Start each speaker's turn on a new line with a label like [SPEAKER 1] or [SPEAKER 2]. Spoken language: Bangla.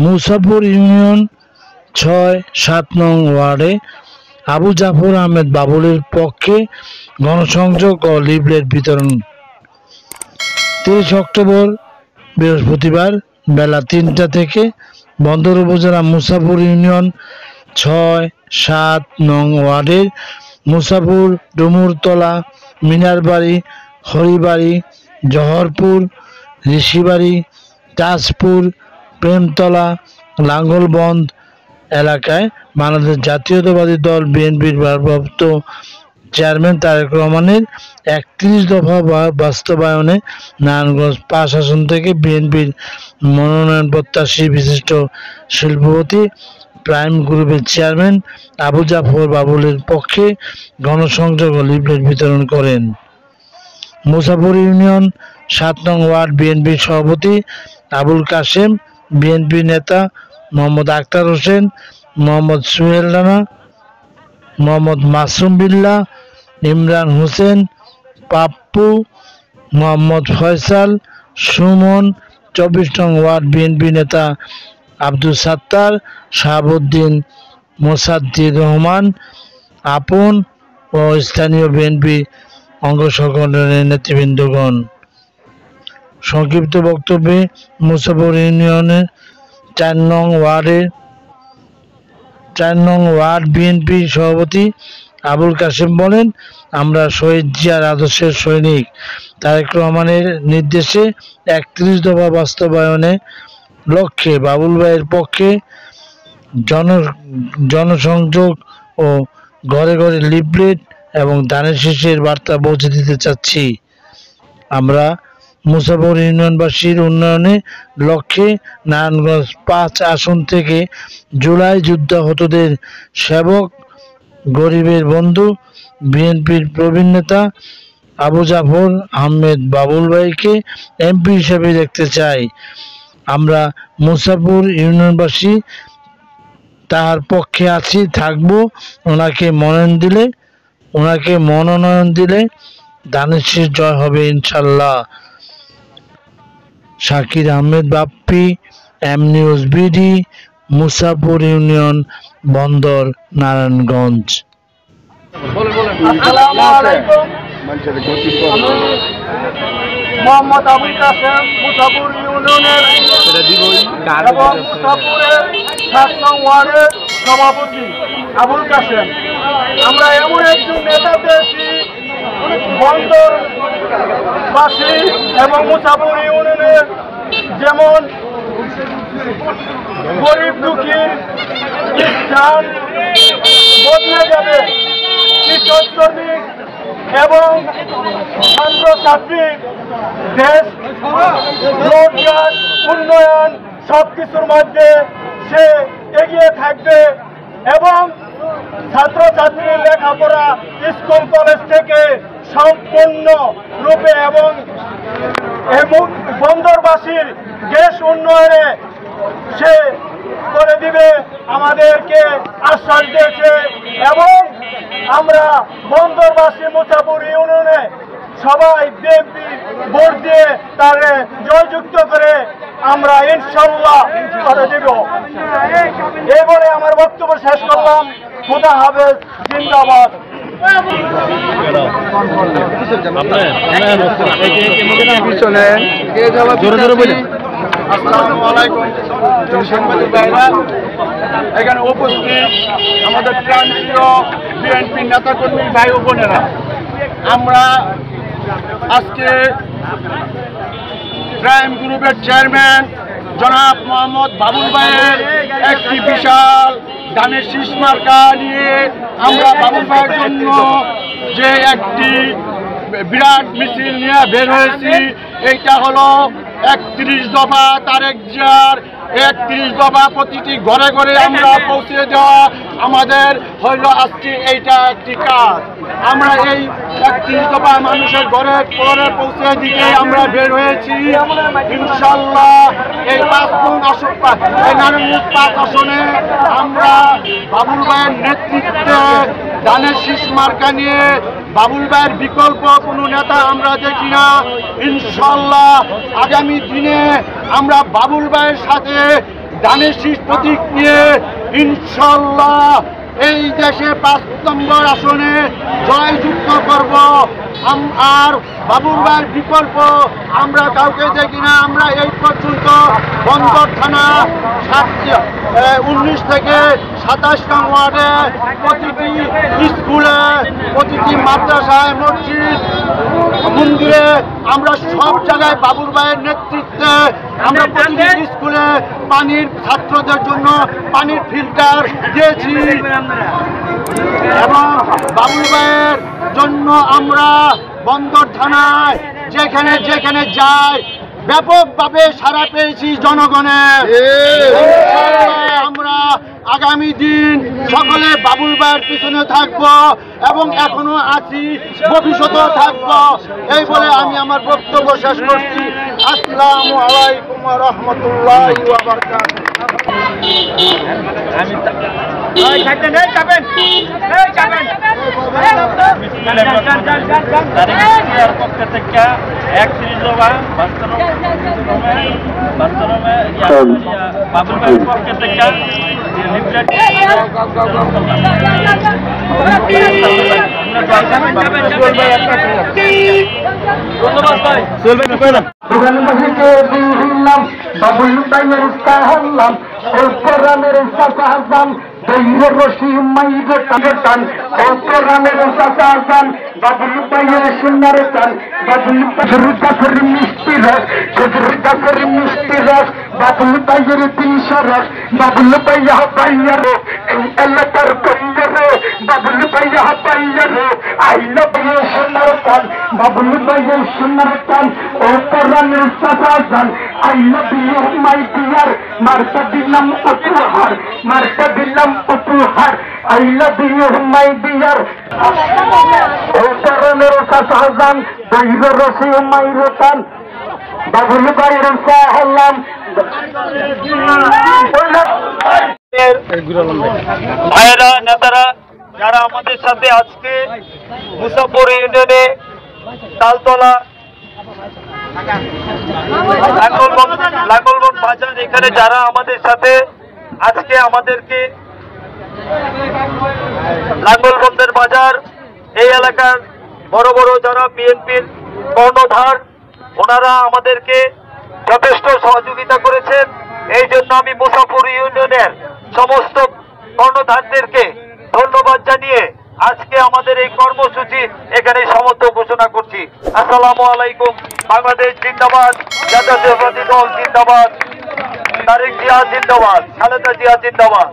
[SPEAKER 1] মুসাপুর ইউনিয়ন ৬-৭ নং ওয়ার্ডে আবু জাফর আহমেদ বাবুলের পক্ষে গণসংযোগ ও লিফলেট বিতরণ। ৩০ অক্টোবর বৃহস্পতিবার বেলা ৩টা থেকে বন্দর উপজেলা মুসাপুর ইউনিয়ন ৬-৭ নং ওয়ার্ডের মুসাপুর, ডুমুরতলা, মিনারবাড়ি, হরিবাড়ি, জহরপুর, ঋষিবাড়ি, তাজপুর, প্রেমতলা, লাঙ্গলবন্দ এলাকায় বাংলাদেশ জাতীয়তাবাদী দল বিএনপির ভারপ্রাপ্ত চেয়ারম্যান তারেক রহমানের ৩১ দফা বাস্তবায়নে নারায়ণগঞ্জ ৫ আসন থেকে বিএনপির মনোনয়ন প্রত্যাশী বিশিষ্ট শিল্পপতি প্রাইম গ্রুপের চেয়ারম্যান আবু জাফর বাবুলের পক্ষে গণসংযোগ ও লিফলেট বিতরণ করেন। মুসাপুর ইউনিয়ন ৭ নং ওয়ার্ড বিএনপির সভাপতি আবুল কাশেম, বিএনপি নেতা মোহাম্মদ আক্তার হোসেন, মোহাম্মদ সুহেল রানা, মোহাম্মদ মাসুম বিল্লাহ, ইমরান হোসেন, পাপ্পু, মোহাম্মদ ফয়সাল, সুমন, ২৪ নং ওয়ার্ড বিএনপি নেতা আব্দুল সাত্তার, শাহাবুদ্দিন, মোসাদ্দির রহমান, আপন ও স্থানীয় বিএনপি অঙ্গ সংগঠনের নেতৃবৃন্দগণ। সংক্ষিপ্ত বক্তব্যে মুসাপুর ইউনিয়নের ৪ নং ওয়ার্ড বিএনপি সভাপতি আবুল কাশেম বলেন, আমরা শহীদ জিয়ার আদর্শের সৈনিক। তারেক রহমানের নির্দেশে ৩১ দফা বাস্তবায়নের লক্ষ্যে বাবুল ভাইয়ের পক্ষে জনসংযোগ ও ঘরে ঘরে লিফলেট এবং ধানের শীষের বার্তা পৌঁছে দিতে চাচ্ছি। আমরা মুসাপুর ইউনিয়নবাসীর উন্নয়নের লক্ষ্যে নারায়ণগঞ্জ ৫ আসন থেকে জুলাই যুদ্ধাহতদের সেবক, গরিবের বন্ধু, বিএনপির প্রবীণ নেতা আবু জাফর আহমেদ বাবুল ভাইকে এমপি হিসেবে দেখতে চাই। আমরা মুসাপুর ইউনিয়নবাসী তার পক্ষে আছি, থাকব। ওনাকে মনোনয়ন দিলে ধানের শীষ জয় হবে ইনশাল্লাহ। Shakir Ahmed Bappi, M News BD, Musapur union, Bandar, Narayanganj.
[SPEAKER 2] Mohammad Abul Kashem, Musapur ইউনিয়নের এবং মুসাপুরের ৭ নং ওয়ার্ডের সভাপতি আবুল কাশেম। আমরা এমন একজন নেতা পেয়েছি বন্দরবাসী এবং মুসাপুর ইউনিয়নের যেমন গরিব দুঃখীর স্থান বদলে যাবে, কৃষক শ্রমিক এবং ছাত্রছাত্রী, দেশ, রোজগার, উন্নয়ন সবকিছুর মধ্যে সে এগিয়ে থাকবে এবং ছাত্রছাত্রীর লেখাপড়া স্কুল কলেজ থেকে সম্পূর্ণ রূপে এবং বন্দরবাসীর দেশ উন্নয়নে সে করে দিবে আমাদেরকে আশ্বাস দিয়েছে এবং আমরা বন্দরবাসী মুসাপুর ইউনিয়নে সবাই বিএনপি ভোট দিয়ে তারে জয়যুক্ত করে আমরা ইনশাল্লাহ করে দিব। এই বলে আমার বক্তব্য শেষ করলাম। খোদা হাফেজ, জিন্দাবাদ।
[SPEAKER 3] এখানে উপস্থিত আমাদের প্রান্তীয় বিএনপি নেতাকর্মী ভাই ও বোনেরা, আমরা আজকে প্রাইম গ্রুপের চেয়ারম্যান জনাব মোহাম্মদ বাবুল ভাইয়ের একটি বিশাল ধানের শীষ মার্কা নিয়ে আমরা বাবুল ভাইয়ের জন্য যে একটি বিরাট মিছিল নিয়ে বের হয়েছি। এইটা হলো ৩১ দফা তারেক জিয়ার ৩১ দফা প্রতিটি ঘরে ঘরে আমরা পৌঁছে দেওয়া আমাদের হইল আজকে এইটা একটি কাজ। আমরা এই ৩১ দফা মানুষের ঘরে ঘরে পৌঁছে দিতে আমরা বের হয়েছি। ইনশাল্লাহ এই ৫ নং আসন, এই নারায়ণগঞ্জ ৫ আসনে আমরা বাবুল ভাইয়ের নেতৃত্বে ধানের শীষ মার্কা নিয়ে বাবুল ভাইয়ের বিকল্প কোনো নেতা আমরা দেখি না। ইনশাল্লাহ আগামী দিনে আমরা বাবুল ভাইয়ের সাথে ধানের শীষ প্রতীক নিয়ে ইনশাল্লাহ এই দেশে 5 নম্বর আসনে জয়যুক্ত করব। আর বাবুল ভাইয়ের বিকল্প আমরা কাউকে দেখি না। আমরা এই পর্যন্ত বন্দর থানা 19 থেকে 27 নং ওয়ার্ডে প্রতিটি স্কুলে, প্রতিটি মাদ্রাসায়, মসজিদ, মন্দিরে আমরা সব জায়গায় বাবুল ভাইয়ের নেতৃত্বে আমরা প্রতিটি স্কুলে পানির ছাত্রদের জন্য পানির ফিল্টার দিয়েছি এবং বাবুল ভাইয়ের জন্য আমরা বন্দর থানায় যেখানে যেখানে যাই ব্যাপকভাবে সাড়া পেয়েছি জনগণের। আমরা আগামী দিন সকলে বাবুল ভাইয়ের পিছনে থাকব এবং এখনো আছি, ভবিষ্যতেও থাকব। এই বলে আমি আমার বক্তব্য শেষ করছি। আসসালামু আলাইকুম ওয়া রাহমাতুল্লাহি ওয়া বারাকাতুহু।
[SPEAKER 4] পক্ষ থেকে 31 জমা বাবুল ভাইয়ের পক্ষ থেকে ধন্যবাদ ভাই।
[SPEAKER 2] বাবুল ভাইয়ের সাহায্য কোরআনের সাহায্য রশি মাইরে টান কোরআনের সাহায্য বাবুল ভাইয়ের সোনার টান বাবুল গাছের মিষ্টি রস গাছের মিষ্টি রস বাবুল ভাইয়ের 300 রস বাবুল ভাইয়া পাইয়া রে এই এলাকার পাইয়া রে বাবুল ভাইয়া পাইয়া রে আই লাভ ইউ সোনার টান বাবুল ভাইয়ের সোনার টান ও কোরআনের সাহায্য I love you my dear মারতা দিলাম উপহার মারতা দিলাম উপহার I love you my dear ও কোরআনের সাহায্য দইর রসি মাইরে টান বাবুল ভাইয়ের সাহায্য
[SPEAKER 4] ভাইয়েরা, নেতারা যারা আমাদের সাথে আজকে মুসাফর ইউনিয়নে তালতলা লাঙ্গলবন বাজার এখানে যারা আমাদের সাথে আজকে আমাদেরকে লাঙ্গলবন্দের বাজার এই এলাকার বড় বড় যারা বিএনপির কর্ণধার ওনারা আমাদেরকে যথেষ্ট সহযোগিতা করেছেন। এই জন্য আমি মুসাফর ইউনিয়নের সমস্ত কর্ণধারদেরকে ধন্যবাদ জানিয়ে আজকে আমাদের এই কর্মসূচি এখানে সমাপ্ত ঘোষণা করছি। আসসালামু আলাইকুম। বাংলাদেশ জিন্দাবাদ, জাতীয়তাবাদী দল জিন্দাবাদ, তারেক জিয়া জিন্দাবাদ, খালেদা জিয়া জিন্দাবাদ।